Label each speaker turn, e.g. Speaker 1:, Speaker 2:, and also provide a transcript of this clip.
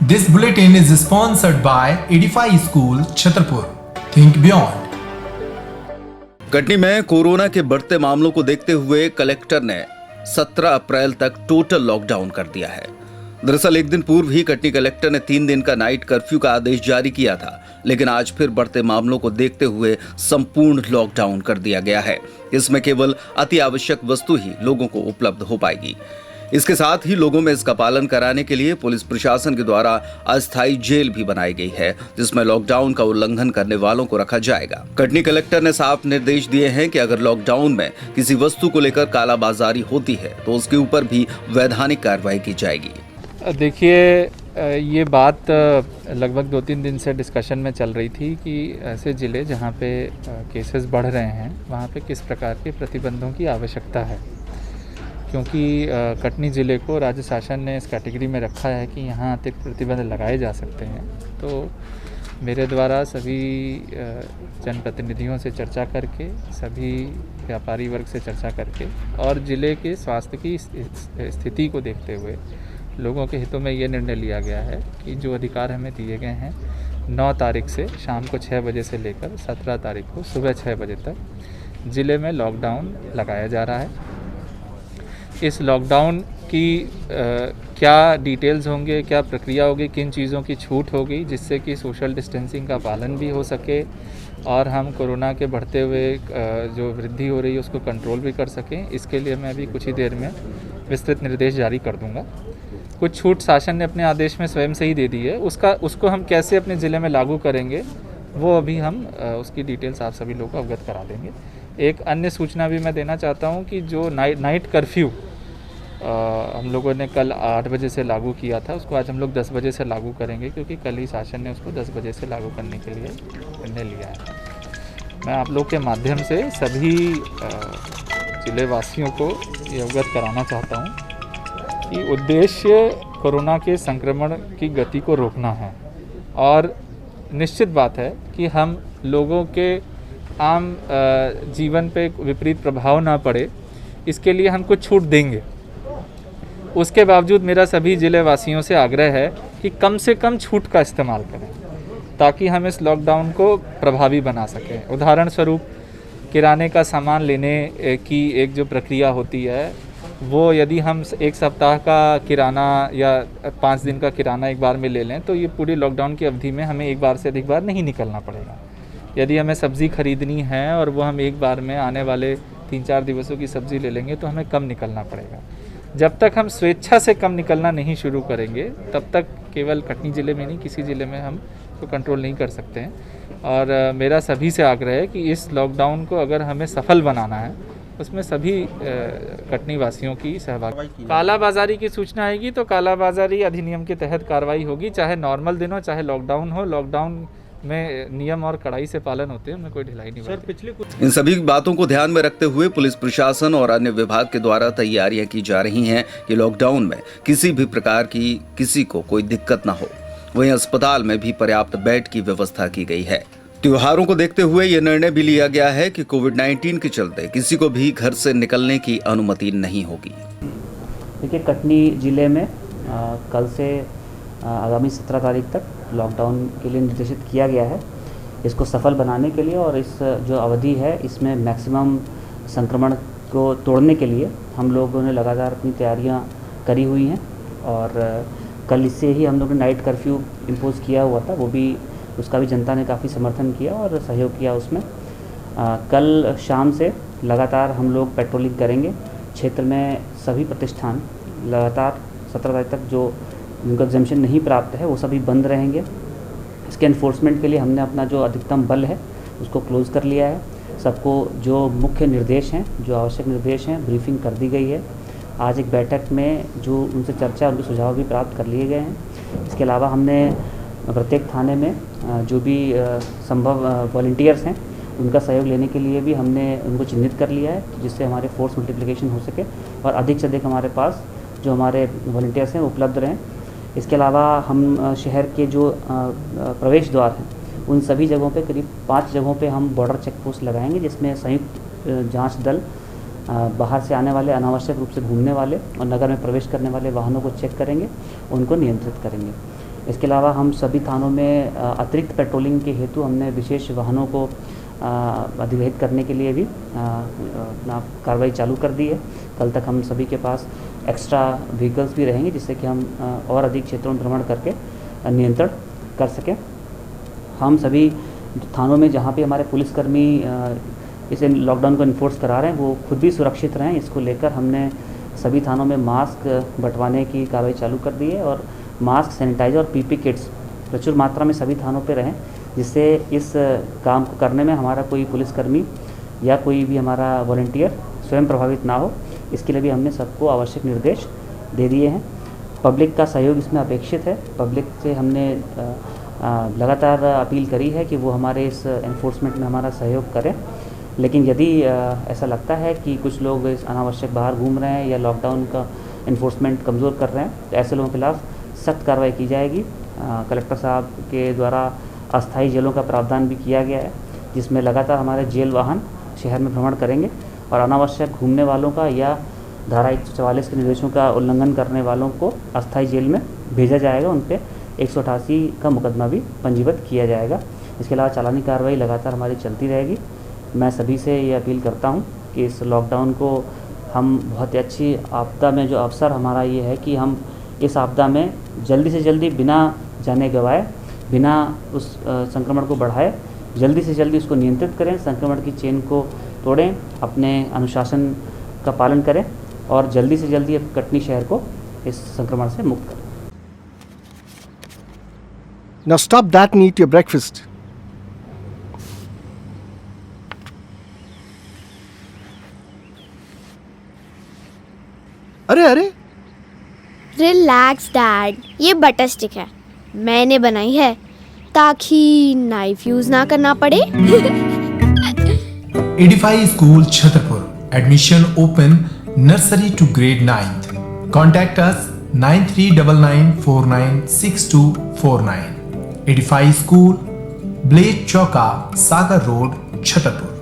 Speaker 1: This bulletin is sponsored by Edify School, Chhatarpur. Think beyond.
Speaker 2: Katni में corona के बढ़ते मामलों को देखते हुए कलेक्टर ने 17 अप्रैल तक टोटल लॉकडाउन कर दिया है। दरअसल एक दिन पूर्व ही कटनी कलेक्टर ने 3 दिन का नाइट कर्फ्यू का आदेश जारी किया था, लेकिन आज फिर बढ़ते मामलों को देखते हुए संपूर्ण लॉकडाउन कर दिया गया है। इसमें केवल अति आवश्यक वस्तु ही लोगों को उपलब्ध हो पाएगी। इसके साथ ही लोगों में इसका पालन कराने के लिए पुलिस प्रशासन के द्वारा अस्थायी जेल भी बनाई गई है, जिसमें लॉकडाउन का उल्लंघन करने वालों को रखा जाएगा। कटनी कलेक्टर ने साफ निर्देश दिए हैं कि अगर लॉकडाउन में किसी वस्तु को लेकर कालाबाजारी होती है तो उसके ऊपर भी वैधानिक कार्रवाई की जाएगी।
Speaker 3: देखिए, ये बात लगभग 2-3 दिन से डिस्कशन में चल रही थी कि ऐसे ज़िले जहाँ पे केसेस बढ़ रहे हैं वहाँ पे किस प्रकार के प्रतिबंधों की आवश्यकता है, क्योंकि कटनी ज़िले को राज्य शासन ने इस कैटेगरी में रखा है कि यहाँ अतिरिक्त प्रतिबंध लगाए जा सकते हैं। तो मेरे द्वारा सभी जनप्रतिनिधियों से चर्चा करके, सभी व्यापारी वर्ग से चर्चा करके और ज़िले के स्वास्थ्य की स्थिति को देखते हुए लोगों के हितों में ये निर्णय लिया गया है कि जो अधिकार हमें दिए गए हैं 9 तारीख से शाम को 6 बजे से लेकर 17 तारीख को सुबह 6 बजे तक ज़िले में लॉकडाउन लगाया जा रहा है। इस लॉकडाउन की क्या डिटेल्स होंगे, क्या प्रक्रिया होगी, किन चीज़ों की छूट होगी जिससे कि सोशल डिस्टेंसिंग का पालन भी हो सके और हम कोरोना के बढ़ते हुए जो वृद्धि हो रही है उसको कंट्रोल भी कर सकें, इसके लिए मैं अभी कुछ ही देर में विस्तृत निर्देश जारी कर दूंगा। कुछ छूट शासन ने अपने आदेश में स्वयं से ही दे दी है, उसको हम कैसे अपने ज़िले में लागू करेंगे वो अभी हम उसकी डिटेल्स आप सभी लोगों को अवगत करा देंगे। एक अन्य सूचना भी मैं देना चाहता हूं कि जो नाइट कर्फ्यू हम लोगों ने कल 8 बजे से लागू किया था, उसको आज हम लोग 10 बजे से लागू करेंगे, क्योंकि कल ही शासन ने उसको 10 बजे से लागू करने के लिए निर्णय लिया है। मैं आप लोग के माध्यम से सभी ज़िले वासियों को ये अवगत कराना चाहता हूँ कि उद्देश्य कोरोना के संक्रमण की गति को रोकना है और निश्चित बात है कि हम लोगों के आम जीवन पे विपरीत प्रभाव ना पड़े, इसके लिए हम कुछ छूट देंगे। उसके बावजूद मेरा सभी ज़िले वासियों से आग्रह है कि कम से कम छूट का इस्तेमाल करें ताकि हम इस लॉकडाउन को प्रभावी बना सकें। उदाहरण स्वरूप किराने का सामान लेने की एक जो प्रक्रिया होती है वो यदि हम 1 सप्ताह का किराना या 5 दिन का किराना एक बार में ले लें तो ये पूरी लॉकडाउन की अवधि में हमें एक बार से अधिक बार नहीं निकलना पड़ेगा। यदि हमें सब्ज़ी खरीदनी है और वो हम एक बार में आने वाले 3-4 दिवसों की सब्ज़ी ले लेंगे तो हमें कम निकलना पड़ेगा। जब तक हम स्वेच्छा से कम निकलना नहीं शुरू करेंगे तब तक केवल कटनी ज़िले में नहीं, किसी ज़िले में हम तो कंट्रोल नहीं कर सकते हैं। और मेरा सभी से आग्रह है कि इस लॉकडाउन को अगर हमें सफल बनाना है उसमें सभी कटनी वासियों की सहभागिता। कालाबाजारी की सूचना आएगी तो कालाबाजारी अधिनियम के तहत कार्रवाई होगी, चाहे नॉर्मल दिन हो चाहे लॉकडाउन हो। लॉकडाउन में नियम और कड़ाई से पालन होते हैं, उनमें कोई ढिलाई नहीं होती।
Speaker 2: इन सभी बातों को ध्यान में रखते हुए पुलिस प्रशासन और अन्य विभाग के द्वारा तैयारियां की जा रही हैं कि लॉकडाउन में किसी भी प्रकार की किसी को कोई दिक्कत न हो। वहीं अस्पताल में भी पर्याप्त बेड की व्यवस्था की गई है। त्योहारों को देखते हुए यह निर्णय भी लिया गया है कि कोविड-19 के चलते किसी को भी घर से निकलने की अनुमति नहीं होगी।
Speaker 4: देखिए, कटनी ज़िले में कल से आगामी 17 तारीख तक लॉकडाउन के लिए निर्देशित किया गया है। इसको सफल बनाने के लिए और इस जो अवधि है इसमें मैक्सिमम संक्रमण को तोड़ने के लिए हम लोगों ने लगातार अपनी तैयारियां करी हुई हैं और कल से ही हम लोगों ने नाइट कर्फ्यू इम्पोज़ किया हुआ था, वो भी उसका भी जनता ने काफ़ी समर्थन किया और सहयोग किया उसमें। कल शाम से लगातार हम लोग पेट्रोलिंग करेंगे। क्षेत्र में सभी प्रतिष्ठान लगातार 17 तारीख तक जो उनका एग्जम्पशन नहीं प्राप्त है वो सभी बंद रहेंगे। इसके एनफोर्समेंट के लिए हमने अपना जो अधिकतम बल है उसको क्लोज़ कर लिया है। सबको जो मुख्य निर्देश हैं, जो आवश्यक निर्देश हैं, ब्रीफिंग कर दी गई है। आज एक बैठक में जो उनसे चर्चा, उनके सुझाव भी प्राप्त कर लिए गए हैं। इसके अलावा हमने प्रत्येक थाने में जो भी संभव वॉलंटियर्स हैं उनका सहयोग लेने के लिए भी हमने उनको चिन्हित कर लिया है, जिससे हमारे फोर्स मल्टीप्लिकेशन हो सके और अधिक से अधिक हमारे पास जो हमारे वॉलंटियर्स हैं उपलब्ध रहें। इसके अलावा हम शहर के जो प्रवेश द्वार हैं उन सभी जगहों पे करीब 5 जगहों पे हम बॉर्डर चेक पोस्ट लगाएंगे, जिसमें संयुक्त जांच दल बाहर से आने वाले, अनावश्यक रूप से घूमने वाले और नगर में प्रवेश करने वाले वाहनों को चेक करेंगे, उनको नियंत्रित करेंगे। इसके अलावा हम सभी थानों में अतिरिक्त पेट्रोलिंग के हेतु हमने विशेष वाहनों को अधिग्रहित करने के लिए भी अपना कार्रवाई चालू कर दी है। कल तक हम सभी के पास एक्स्ट्रा व्हीकल्स भी रहेंगे, जिससे कि हम और अधिक क्षेत्रों में भ्रमण करके नियंत्रण कर सकें। हम सभी थानों में जहाँ पे हमारे पुलिसकर्मी इसे लॉकडाउन को इन्फोर्स करा रहे हैं, वो खुद भी सुरक्षित रहें, इसको लेकर हमने सभी थानों में मास्क बंटवाने की कार्रवाई चालू कर दी है और मास्क, सैनिटाइजर और पीपी किट्स प्रचुर मात्रा में सभी थानों पे रहें, जिससे इस काम को करने में हमारा कोई पुलिसकर्मी या कोई भी हमारा वॉलंटियर स्वयं प्रभावित ना हो। इसके लिए भी हमने सबको आवश्यक निर्देश दे दिए हैं। पब्लिक का सहयोग इसमें अपेक्षित है। पब्लिक से हमने लगातार अपील करी है कि वो हमारे इस एनफोर्समेंट में हमारा सहयोग करें। लेकिन यदि ऐसा लगता है कि कुछ लोग अनावश्यक बाहर घूम रहे हैं या लॉकडाउन का इन्फोर्समेंट कमज़ोर कर रहे हैं, तो ऐसे लोगों के खिलाफ सख्त कार्रवाई की जाएगी। कलेक्टर साहब के द्वारा अस्थायी जेलों का प्रावधान भी किया गया है, जिसमें लगातार हमारे जेल वाहन शहर में भ्रमण करेंगे और अनावश्यक घूमने वालों का या धारा 144 के निर्देशों का उल्लंघन करने वालों को अस्थायी जेल में भेजा जाएगा। उन पर 188 का मुकदमा भी पंजीबद्ध किया जाएगा। इसके अलावा चालानी कार्रवाई लगातार हमारी चलती रहेगी। मैं सभी से ये अपील करता हूँ कि इस लॉकडाउन को हम बहुत ही अच्छी आपदा में, जो अवसर हमारा ये है कि हम इस आपदा में जल्दी से जल्दी बिना जाने गंवाए, बिना उस संक्रमण को बढ़ाए, जल्दी से जल्दी उसको नियंत्रित करें, संक्रमण की चेन को तोड़ें, अपने अनुशासन का पालन करें और जल्दी से जल्दी कटनी शहर को इस संक्रमण से मुक्त करें।
Speaker 5: Now stop that and eat your breakfast. अरे अरे
Speaker 6: रिलैक्स डैड, ये बटर स्टिक है, मैंने बनाई है ताकि नाइफ यूज ना करना पड़े।
Speaker 1: Edify school Chhatarpur, admission open nursery to grade 9th। Contact us 9399496249। Edify school, ब्लेड चौका, सागर रोड, छतरपुर।